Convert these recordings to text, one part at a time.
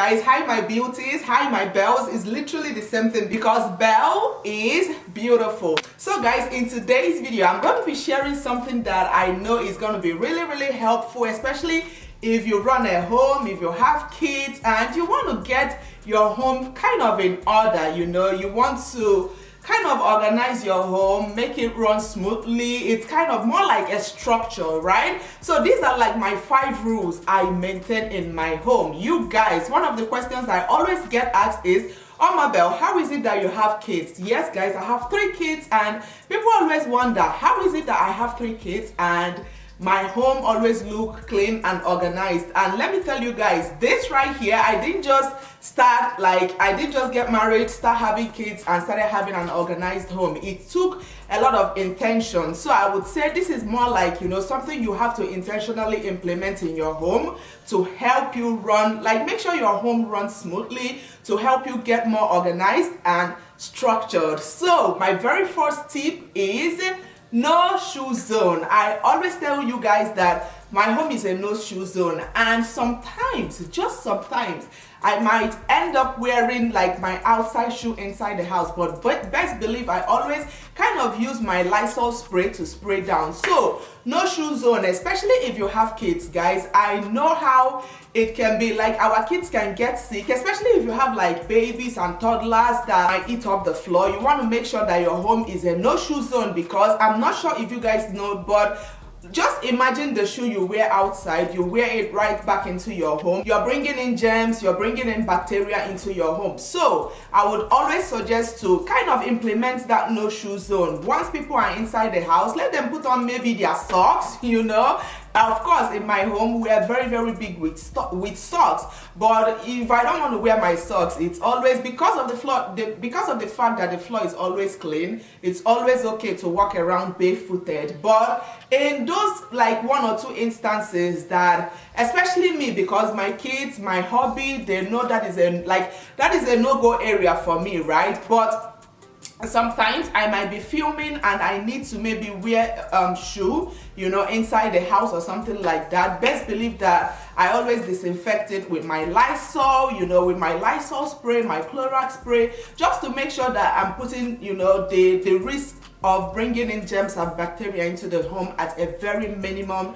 guys, hi my beauties, hi my bells. Is literally the same thing because belle is beautiful. So guys, in today's video I'm going to be sharing something that I know is going to be really helpful, especially if you run a home, if you have kids and you want to get your home kind of in order. You want to kind of organize your home, make it run smoothly. It's kind of more like a structure, right? So these are like my 5 rules I maintain in my home. You guys, one of the questions I always get asked is, Omabel, how is it that you have kids? Yes guys, I have 3 kids and people always wonder, how is it that I have 3 kids and my home always look clean and organized? And let me tell you guys, this right here, I didn't just get married, start having kids and started having an organized home. It took a lot of intention. So I would say this is more like, something you have to intentionally implement in your home to help you run, like make sure your home runs smoothly, to help you get more organized and structured. So my very first tip is no shoe zone. I always tell you guys that my home is a no shoe zone, and sometimes, just sometimes, I might end up wearing like my outside shoe inside the house, but best believe I always kind of use my Lysol spray to spray down. So no shoe zone, especially if you have kids, guys. I know how it can be, like our kids can get sick, especially if you have like babies and toddlers that might eat up the floor. You want to make sure that your home is a no shoe zone, because I'm not sure if you guys know, but just imagine the shoe you wear outside, you wear it right back into your home. You're bringing in germs, you're bringing in bacteria into your home. So I would always suggest to kind of implement that no shoe zone. Once people are inside the house, let them put on maybe their socks, Of course, in my home, we are very big with socks. But if I don't want to wear my socks, it's always because of the floor, because of the fact that the floor is always clean. It's always okay to walk around barefooted. But in those like 1 or 2 instances that, especially me, because my kids, my hobby, they know that is a no-go area for me, right? But sometimes I might be filming and I need to maybe wear shoe, inside the house or something like that. Best believe that I always disinfect it with my Lysol, with my Lysol spray, my Clorox spray, just to make sure that I'm putting, the risk of bringing in germs and bacteria into the home at a very minimum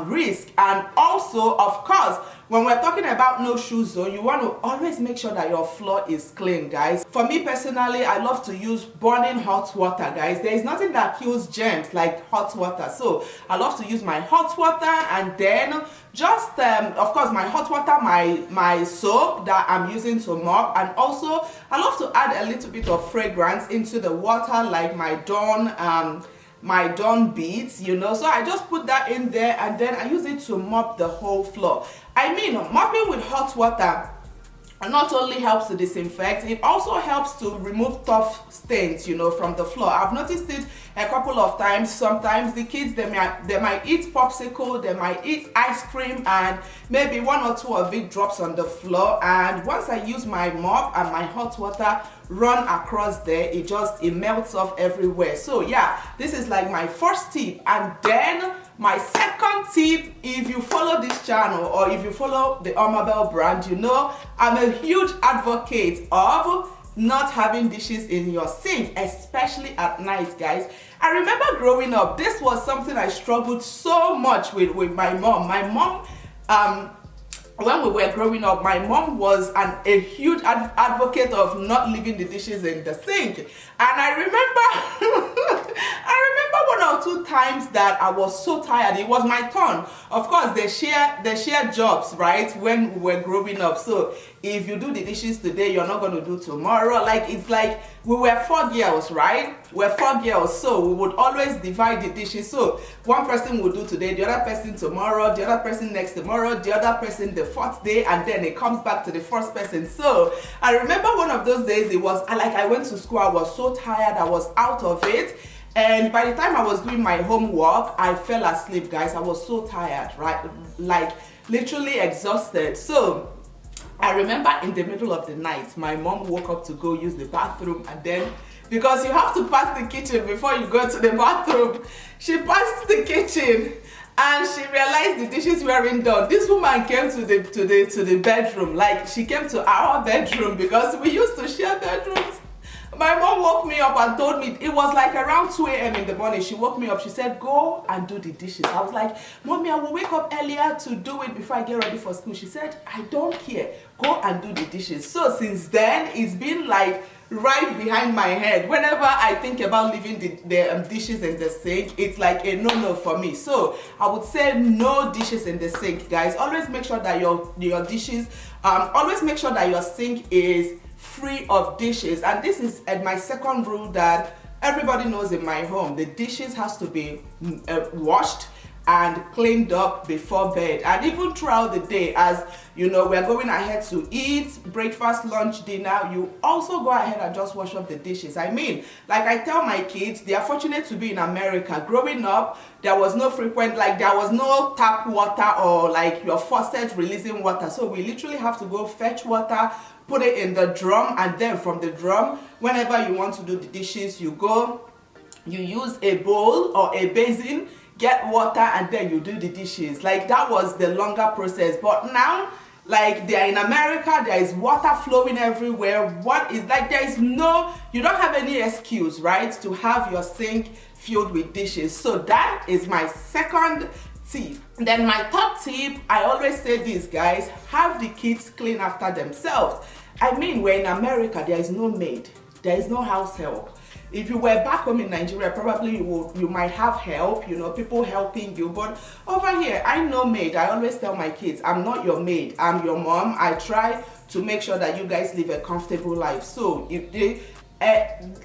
risk. And also, of course, when we're talking about no shoe zone, you want to always make sure that your floor is clean, guys. For me personally, I love to use burning hot water, guys. There is nothing that kills germs like hot water. So I love to use my hot water, and then just of course my hot water, my soap that I'm using to mop, and also I love to add a little bit of fragrance into the water, like my Dawn beads, so I just put that in there and then I use it to mop the whole floor. I mean, mopping with hot water not only helps to disinfect, it also helps to remove tough stains, from the floor. I've noticed it a couple of times. Sometimes the kids, they might eat popsicle, they might eat ice cream, and maybe 1 or 2 of it drops on the floor. And once I use my mop and my hot water run across there, it melts off everywhere. So yeah, this is like my first tip. And then my second tip, if you follow this channel or if you follow the Omabel brand, I'm a huge advocate of not having dishes in your sink, especially at night, guys. I remember growing up, this was something I struggled so much with my mom. My mom, when we were growing up, my mom was a huge advocate of not leaving the dishes in the sink. And I remember I remember 1 or 2 times that I was so tired. It was my turn. Of course, they share jobs, right, when we were growing up. So if you do the dishes today, you're not going to do tomorrow. Like, it's like we were 4 girls, right? We're 4 girls, so we would always divide the dishes. So one person would do today, the other person tomorrow, the other person next tomorrow, the other person the 4th day, and then it comes back to the first person. So I remember one of those days, it was like I went to school, I was so tired, I was out of it. And by the time I was doing my homework, I fell asleep, guys. I was so tired, right? Like literally exhausted. So I remember in the middle of the night, my mom woke up to go use the bathroom, and then, because you have to pass the kitchen before you go to the bathroom, she passed the kitchen and she realized the dishes weren't done. This woman came to the bedroom, like she came to our bedroom because we used to share bedrooms. My mom woke me up and told me, it was like around 2 a.m. in the morning. She woke me up. She said, go and do the dishes. I was like, Mommy, I will wake up earlier to do it before I get ready for school. She said, I don't care. Go and do the dishes. So since then, it's been like right behind my head. Whenever I think about leaving the dishes in the sink, it's like a no-no for me. So I would say no dishes in the sink, guys. Always make sure that your dishes, always make sure that your sink is free of dishes. And this is my second rule that everybody knows in my home. The dishes has to be washed and cleaned up before bed, and even throughout the day. As you know, we're going ahead to eat breakfast, lunch, dinner, you also go ahead and just wash up the dishes. I mean, like I tell my kids, they are fortunate to be in America. Growing up, there was no frequent, like there was no tap water or like your faucet releasing water, so we literally have to go fetch water, put it in the drum, and then from the drum, whenever you want to do the dishes, you use a bowl or a basin, get water, and then you do the dishes. Like that was the longer process. But now, like they are in America, there is water flowing everywhere. What is like, there is no, you don't have any excuse, right, to have your sink filled with dishes. So that is my second tip. Then my third tip, I always say this, guys, have the kids clean after themselves. I mean, we're in America, there is no maid, there is no house help. If you were back home in Nigeria, probably you might have help, you know, people helping you. But over here, I'm no maid. I always tell my kids, I'm not your maid, I'm your mom. I try to make sure that you guys live a comfortable life. So if they,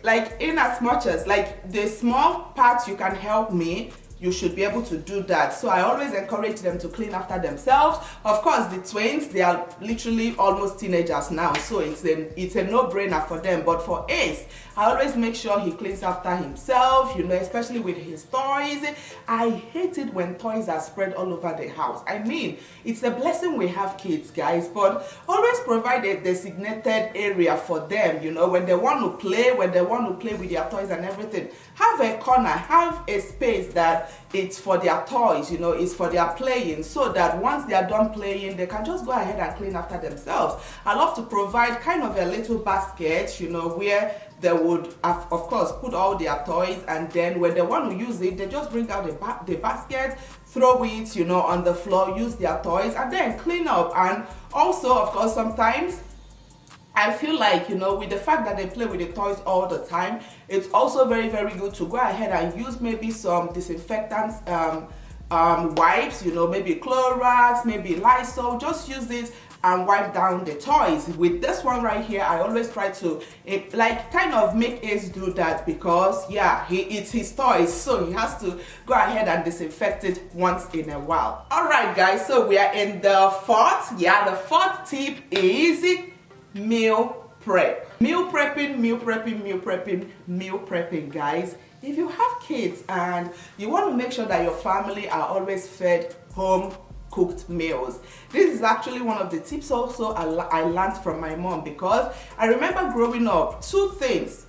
like in as much as like the small parts you can help me, you should be able to do that. So I always encourage them to clean after themselves. Of course, the twins, they are literally almost teenagers now, so it's a no-brainer for them. But for Ace, I always make sure he cleans after himself, you know, especially with his toys. I hate it when toys are spread all over the house. I mean, it's a blessing we have kids, guys, but always provide a designated area for them, you know, when they want to play, with their toys and everything. Have a corner, have a space that it's for their toys, you know, it's for their playing, so that once they are done playing, they can just go ahead and clean after themselves. I love to provide kind of a little basket, you know, where they would, of course, put all their toys, and then when they want to use it, they just bring out the basket, throw it, you know, on the floor, use their toys, and then clean up. And also, of course, sometimes I feel like, you know, with the fact that they play with the toys all the time, it's also very, very good to go ahead and use maybe some disinfectants, wipes, you know, maybe Clorox, maybe Lysol. Just use it and wipe down the toys. With this one right here, I always try to like kind of make Ace do that, because yeah, it's his toys, so he has to go ahead and disinfect it once in a while. All right, guys, so we are in the fourth. Yeah, the fourth tip is meal prep. Meal prepping, guys. If you have kids and you want to make sure that your family are always fed home cooked meals, this is actually one of the tips also I learned from my mom, because I remember growing up, two things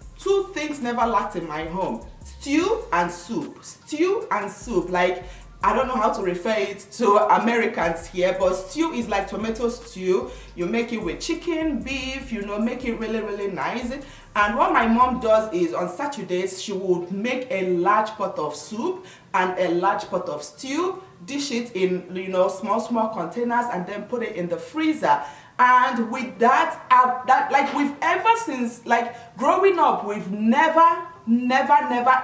never lacked in my home: stew and soup. Like, I don't know how to refer it to Americans here, but stew is like tomato stew. You make it with chicken, beef, you know, make it really, really nice. And what my mom does is on Saturdays, she would make a large pot of soup and a large pot of stew, dish it in, you know, small containers, and then put it in the freezer. And with that, like we've ever since, like growing up, we've never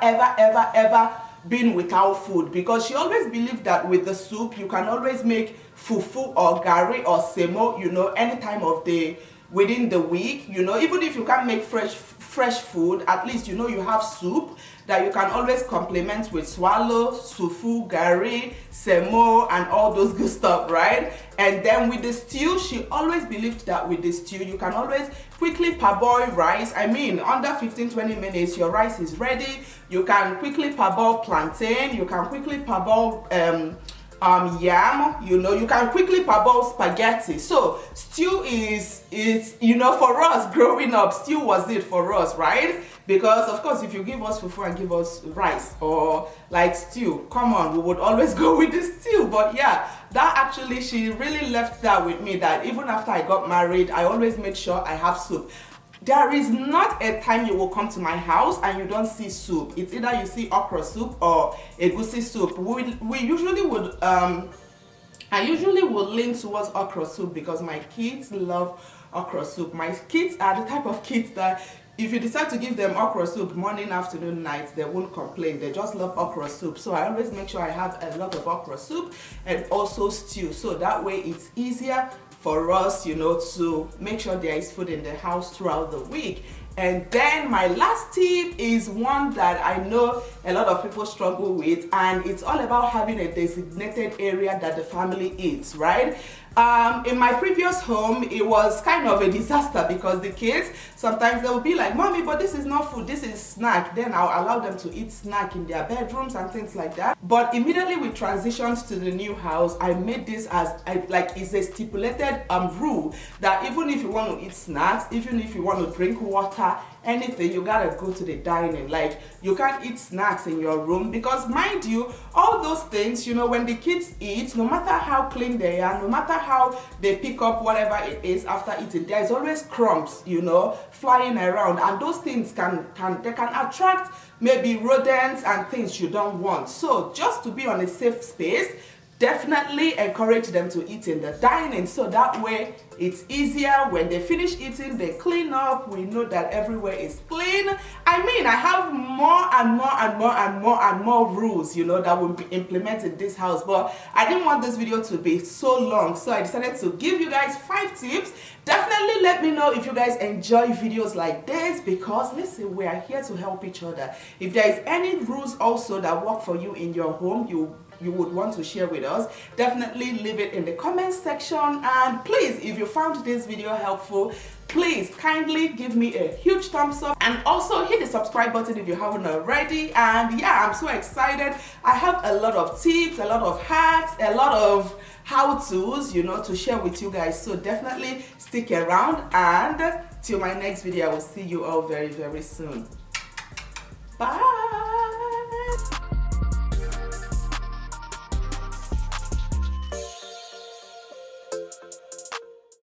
ever been without food, because she always believed that with the soup you can always make fufu or gari or semo, you know, any time of the within the week, you know. Even if you can't make fresh food, at least you know you have soup that you can always complement with swallow, fufu, gari, semo, and all those good stuff, right? And then with the stew, she always believed that with the stew you can always quickly parboil rice. I mean, under 15-20 minutes your rice is ready. You can quickly parboil plantain, you can quickly parboil yam. You know, you can quickly parboil spaghetti. So stew is you know, for us growing up, stew was it for us, right? Because of course, if you give us fufu and give us rice or like stew, come on, we would always go with the stew. But yeah, that actually, she really left that with me, that even after I got married, I always made sure I have soup. There is not a time you will come to my house and you don't see soup. It's either you see okra soup or egusi soup. We usually would I usually will lean towards okra soup because my kids love okra soup. My kids are the type of kids that if you decide to give them okra soup morning, afternoon, night, they won't complain. They just love okra soup. So I always make sure I have a lot of okra soup and also stew. So that way it's easier for us, you know, to make sure there is food in the house throughout the week. And then my last tip is one that I know a lot of people struggle with, and it's all about having a designated area that the family eats, right? In my previous home, it was kind of a disaster because the kids, sometimes they will be like, "Mommy, but this is not food, this is snack." Then I'll allow them to eat snack in their bedrooms and things like that. But immediately we transitioned to the new house, I made this as like it's a stipulated rule that even if you want to eat snacks, even if you want to drink water, anything, you gotta go to the dining. Like, you can't eat snacks in your room because, mind you, all those things, you know, when the kids eat, no matter how clean they are, no matter how they pick up whatever it is after eating, there's always crumbs, you know, flying around, and those things can attract maybe rodents and things you don't want. So just to be on a safe space, definitely encourage them to eat in the dining, so that way it's easier. When they finish eating, they clean up. We know that everywhere is clean. I mean, I have more and more and more and more and more rules, you know, that will be implemented in this house, but I didn't want this video to be so long, so I decided to give you guys 5 tips. Definitely let me know if you guys enjoy videos like this, because listen, we are here to help each other. If there is any rules also that work for you in your home, you would want to share with us, definitely leave it in the comment section. And please, if you found this video helpful, please kindly give me a huge thumbs up and also hit the subscribe button if you haven't already. And yeah, I'm so excited. I have a lot of tips, a lot of hacks, a lot of how-tos, you know, to share with you guys. So definitely stick around, and till my next video, I will see you all very, very soon. Bye.